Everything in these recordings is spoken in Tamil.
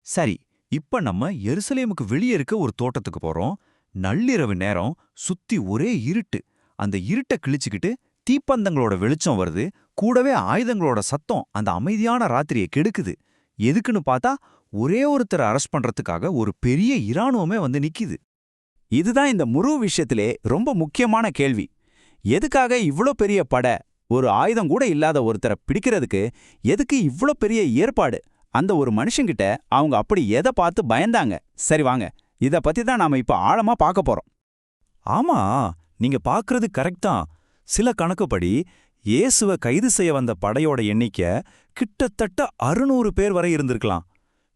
சரி, இப்ப நம்ம எருசலேமுக்கு வெளியே இருக்க ஒரு தோட்டத்துக்கு போறோம். நள்ளிரவு நேரம், சுத்தி ஒரே இருட்டு. அந்த இருட்ட கிழிச்சுக்கிட்டு தீப்பந்தங்களோட வெளிச்சம் வருது. கூடவே ஆயுதங்களோட சத்தம் அந்த அமைதியான ராத்திரியை கெடுக்குது. எதுக்குன்னு பார்த்தா, ஒரே ஒருத்தரை அரெஸ்ட் பண்றதுக்காக ஒரு பெரிய இராணுவமே வந்து நிக்குது. இதுதான் இந்த முழு விஷயத்திலே ரொம்ப முக்கியமான கேள்வி. எதுக்காக இவ்ளோ பெரிய படை? ஒரு ஆயுதம் கூட இல்லாத ஒருத்தரை பிடிக்கிறதுக்கு எதுக்கு இவ்ளோ பெரிய ஏற்பாடு? அந்த ஒரு மனுஷங்கிட்ட அவங்க அப்படி எதை பார்த்து பயந்தாங்க? சரி வாங்க, இத பத்தி தான் நாம இப்ப ஆழமா பார்க்க போறோம். ஆமா, நீங்க பார்க்கறது கரெக்ட் தான். சில கணக்குப்படி இயேசுவ கைது செய்ய வந்த படையோட எண்ணிக்கை கிட்டத்தட்ட 600 பேர் வரை இருந்திருக்கலாம்.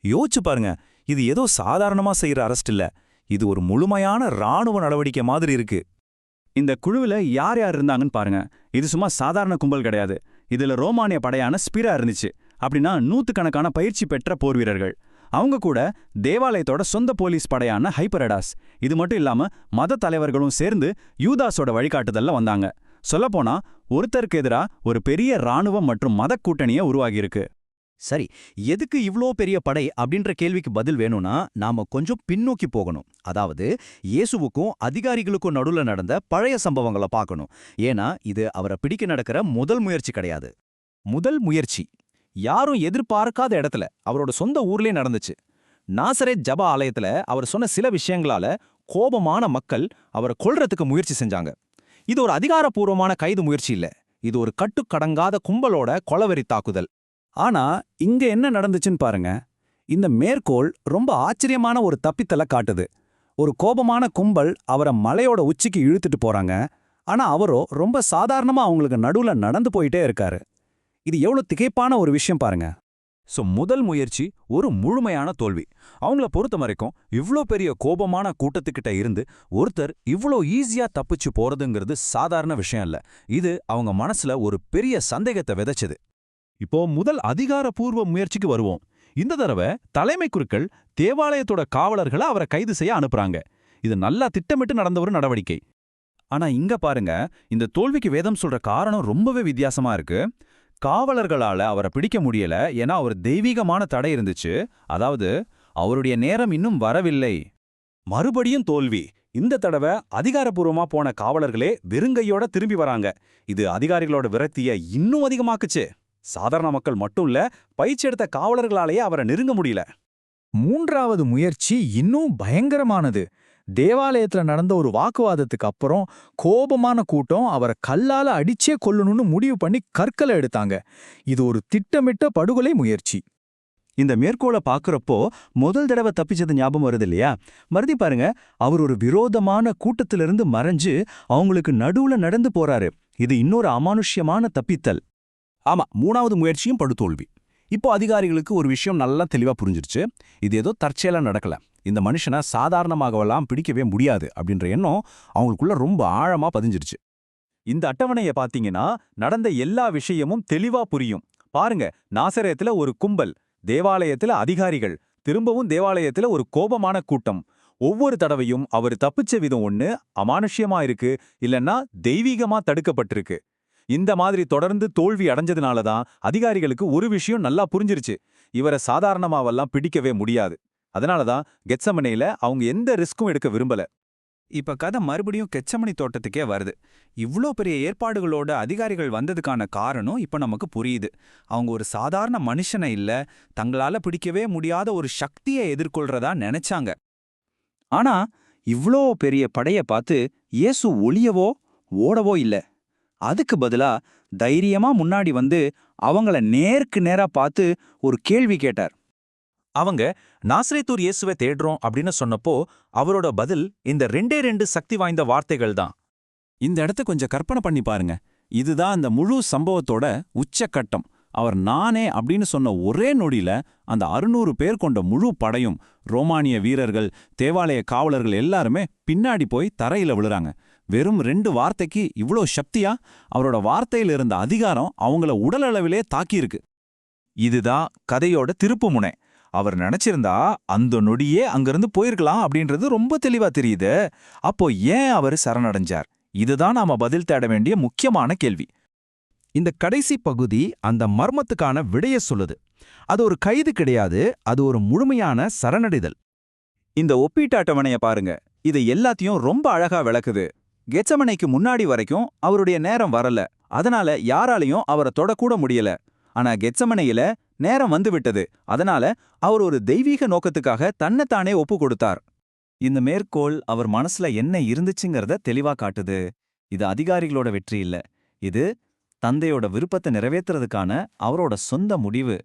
யோசிச்சு பாருங்க, இது ஏதோ சாதாரணமா செய்யற அரெஸ்ட் இல்ல. இது ஒரு முழுமையான ராணுவ நடவடிக்கை மாதிரி இருக்கு. இந்த குழுவுல யார் யார் இருந்தாங்கன்னு பாருங்க. இது சும்மா சாதாரண கும்பல் கிடையாது. இதுல ரோமானிய படையான ஸ்பிரா இருந்துச்சு. அப்படின்னா நூத்துக்கணக்கான பயிற்சி பெற்ற போர் வீரர்கள். அவங்க கூட தேவாலயத்தோட சொந்த போலீஸ் படையான ஹைப்பரடாஸ். இது மட்டும் இல்லாம மத தலைவர்களும் சேர்ந்து யூதாஸோட வழிகாட்டுதல்ல வந்தாங்க. சொல்லப்போனா ஒருத்தருக்கு எதிரா ஒரு பெரிய ராணுவம் மற்றும் மத கூட்டணியை உருவாகியிருக்கு. சரி, எதுக்கு இவ்ளோ பெரிய படை அப்படின்ற கேள்விக்கு பதில் வேணும்னா நாம கொஞ்சம் பின்னோக்கி போகணும். அதாவது இயேசுவுக்கும் அதிகாரிகளுக்கும் நடுவுல நடந்த பழைய சம்பவங்களை பார்க்கணும். ஏன்னா இது அவரை பிடிக்க நடக்கிற முதல் முயற்சி கிடையாது. முதல் முயற்சி யாரும் எதிர்பார்க்காத இடத்துல அவரோட சொந்த ஊர்லயே நடந்துச்சு. நாசரேத் ஜப ஆலயத்துல அவர் சொன்ன சில விஷயங்களால கோபமான மக்கள் அவரை கொல்றதுக்கு முயற்சி செஞ்சாங்க. இது ஒரு அதிகாரப்பூர்வமான கைது முயற்சி இல்ல. இது ஒரு கட்டுக்கடங்காத கும்பலோட கொலவெறி தாக்குதல். ஆனா இங்க என்ன நடந்துச்சுன்னு பாருங்க. இந்த மேற்கோள் ரொம்ப ஆச்சரியமான ஒரு தப்பித்தலை காட்டுது. ஒரு கோபமான கும்பல் அவரை மலையோட உச்சிக்கு இழுத்துட்டு போறாங்க. ஆனா அவரோ ரொம்ப சாதாரணமா அவங்களுக்கு நடுவுல நடந்து போயிட்டே இருக்காரு. இது எவ்வளவு திகைப்பான ஒரு விஷயம் பாருங்க. முதல் முயற்சி ஒரு முழுமையான தோல்வி. அவங்கள பொறுத்த வரைக்கும் இவ்ளோ பெரிய கோபமான கூட்டத்துக்கிட்ட இருந்து ஒருத்தர் இவ்ளோ ஈஸியா தப்பிச்சு போறதுங்கிறது சாதாரண விஷயம் இல்ல. இது அவங்க மனசுல ஒரு பெரிய சந்தேகத்தை விதைச்சது. இப்போ முதல் அதிகாரப்பூர்வ முயற்சிக்கு வருவோம். இந்த தடவை தலைமை குருக்கள் தேவாலயத்தோட காவலர்களை அவரை கைது செய்ய அனுப்புறாங்க. இது நல்லா திட்டமிட்டு நடந்த ஒரு நடவடிக்கை. ஆனா இங்க பாருங்க, இந்த தோல்விக்கு வேதம் சொல்ற காரணம் ரொம்பவே வித்தியாசமா இருக்கு. காவலர்களால அவரை பிடிக்க முடியல, ஏன்னா ஒரு தெய்வீகமான தடை இருந்துச்சு. அதாவது அவருடைய நேரம் இன்னும் வரவில்லை. மறுபடியும் தோல்வி. இந்த தடவை அதிகாரப்பூர்வமா போன காவலர்களே வெறுங்கையோட திரும்பி வராங்க. இது அதிகாரிகளோட விரக்தியை இன்னும் அதிகமாக்குச்சு. சாதாரண மக்கள் மட்டும் இல்ல, பயிற்சி எடுத்த காவலர்களாலேயே அவரை நெருங்க முடியல. மூன்றாவது முயற்சி இன்னும் பயங்கரமானது. தேவாலயத்துல நடந்த ஒரு வாக்குவாதத்துக்கு அப்புறம் கோபமான கூட்டம் அவரை கல்லால அடிச்சே கொல்லணும்னு முடிவு பண்ணி கற்களை எடுத்தாங்க. இது ஒரு திட்டமிட்ட படுகொலை முயற்சி. இந்த மேற்கோளை பார்க்கறப்போ முதல் தடவை தப்பிச்சது ஞாபகம் வருது இல்லையா? மறுதி பாருங்க, அவர் ஒரு விரோதமான கூட்டத்திலிருந்து மறைஞ்சு அவங்களுக்கு நடுவுல நடந்து போறாரு. இது இன்னொரு அமானுஷ்யமான தப்பித்தல். ஆமா, மூணாவது முயற்சியும் படுதோல்வி. இப்போ அதிகாரிகளுக்கு ஒரு விஷயம் நல்லா தெளிவா புரிஞ்சிருச்சு. இது ஏதோ தற்செயலா நடக்கல. இந்த மனுஷனை சாதாரணமாகவெல்லாம் பிடிக்கவே முடியாது அப்படின்ற எண்ணம் அவங்களுக்குள்ள ரொம்ப ஆழமா பதிஞ்சிருச்சு. இந்த அட்டவணையை பார்த்தீங்கன்னா நடந்த எல்லா விஷயமும் தெளிவா புரியும். பாருங்க, நாசரேத்துல ஒரு கும்பல், தேவாலயத்துல அதிகாரிகள், திரும்பவும் தேவாலயத்துல ஒரு கோபமான கூட்டம். ஒவ்வொரு தடவையும் அவர் தப்பிச்ச விதம் ஒண்ணு அமானுஷ்யமா இருக்கு, இல்லன்னா தெய்வீகமா தடுக்கப்பட்டிருக்கு. இந்த மாதிரி தொடர்ந்து தோல்வி அடைஞ்சதுனால தான் அதிகாரிகளுக்கு ஒரு விஷயம் நல்லா புரிஞ்சிருச்சு. இவரை சாதாரணமாவெல்லாம் பிடிக்கவே முடியாது. அதனால தான் கெத்சமனேல அவங்க எந்த ரிஸ்க்கும் எடுக்க விரும்பல. இப்ப கதை மறுபடியும் கெத்சமனி தோட்டத்துக்கே வருது. இவ்ளோ பெரிய ஏற்பாடுகளோட அதிகாரிகள் வந்ததுக்கான காரணம் இப்ப நமக்கு புரியுது. அவங்க ஒரு சாதாரண மனுஷனை இல்ல, தங்களால பிடிக்கவே முடியாத ஒரு சக்தியை எதிர்கொள்றதா நினைச்சாங்க. ஆனா இவ்ளோ பெரிய படைய பார்த்து இயேசு ஒளியவோ ஓடவோ இல்ல. அதுக்கு பதிலா தைரியமா முன்னாடி வந்து அவங்கள நேருக்கு நேரா பார்த்து ஒரு கேள்வி கேட்டார். அவங்க நாசரேத்தூர் இயேசுவை தேடுறோம் அப்படின்னு சொன்னப்போ அவரோட பதில் இந்த 2 சக்தி வாய்ந்த வார்த்தைகள் தான். இந்த இடத்த கொஞ்சம் கற்பனை பண்ணி பாருங்க. இதுதான் அந்த முழு சம்பவத்தோட உச்சக்கட்டம். அவர் நானே அப்படின்னு சொன்ன ஒரே நொடியில அந்த 600 பேர் கொண்ட முழு படையும், ரோமானிய வீரர்கள், தேவாலய காவலர்கள் எல்லாருமே பின்னாடி போய் தரையில விழுறாங்க. வெறும் 2 வார்த்தைக்கு இவ்ளோ சக்தியா? அவரோட வார்த்தையில இருந்த அதிகாரம் அவங்கள உடல் அளவிலே தாக்கியிருக்கு. இதுதான் கதையோட திருப்புமுனை. அவர் நினைச்சிருந்தா அந்த நொடியே அங்கிருந்து போயிருக்கலாம் அப்படின்றது ரொம்ப தெளிவா தெரியுது. அப்போ ஏன் அவர் சரணடைஞ்சார்? இதுதான் நாம பதில் தேட வேண்டிய முக்கியமான கேள்வி. இந்த கடைசி பகுதி அந்த மர்மத்துக்கான விடைய சொல்லுது. அது ஒரு கைது கிடையாது, அது ஒரு முழுமையான சரணடைதல். இந்த ஒப்பீட்டு அட்டவணைய பாருங்க. இது எல்லாத்தையும் ரொம்ப அழகா விளக்குது. கெத்சமனைக்கு முன்னாடி வரைக்கும் அவருடைய நேரம் வரல. அதனால யாராலையும் அவரை தொடக்கூட முடியல. ஆனா கெத்சமனையில நேரம் வந்து விட்டது. அதனால அவர் ஒரு தெய்வீக நோக்கத்துக்காக தன்னைத்தானே ஒப்பு கொடுத்தார். இந்த மேற்கோள் அவர் மனசுல என்ன இருந்துச்சுங்கிறத தெளிவா காட்டுது. இது அதிகாரிகளோட வெற்றி இல்ல. இது தந்தையோட விருப்பத்தை நிறைவேத்துறதுக்கான அவரோட சொந்த முடிவு.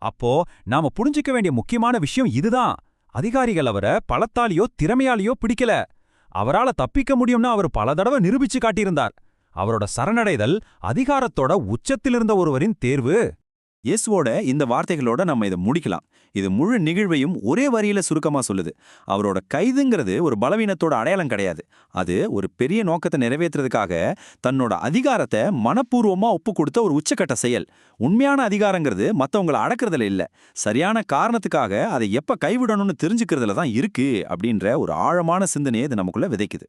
அப்போ நாம புரிஞ்சுக்க வேண்டிய முக்கியமான விஷயம் இதுதான். அதிகாரிகள் அவரை பலத்தாலேயோ திறமையாலேயோ பிடிக்கல. அவரால தப்பிக்க முடியும்னு அவர் பல தடவை நிரூபிச்சு காட்டியிருந்தார். அவரோட சரணடைதல் அதிகாரத்தோட உச்சத்திலிருந்த ஒருவரின் தேர்வு. இயேசுவோட இந்த வார்த்தைகளோட நம்ம இதை முடிக்கலாம். இது முழு நிகழ்வையும் ஒரே வரியில சுருக்கமா சொல்லுது. அவரோட கைதுங்கிறது ஒரு பலவீனத்தோட அடையாளம் கிடையாது. அது ஒரு பெரிய நோக்கத்தை நிறைவேற்றுறதுக்காக தன்னோட அதிகாரத்தை மனப்பூர்வமா ஒப்பு கொடுத்த ஒரு உச்சக்கட்ட செயல். உண்மையான அதிகாரங்கிறது மத்தவங்களை அடக்குறதுல இல்ல, சரியான காரணத்துக்காக அதை எப்ப கைவிடணும்னு தெரிஞ்சுக்கிறதுல தான் இருக்கு அப்படின்ற ஒரு ஆழமான சிந்தனையை இது நமக்குள்ள விதைக்குது.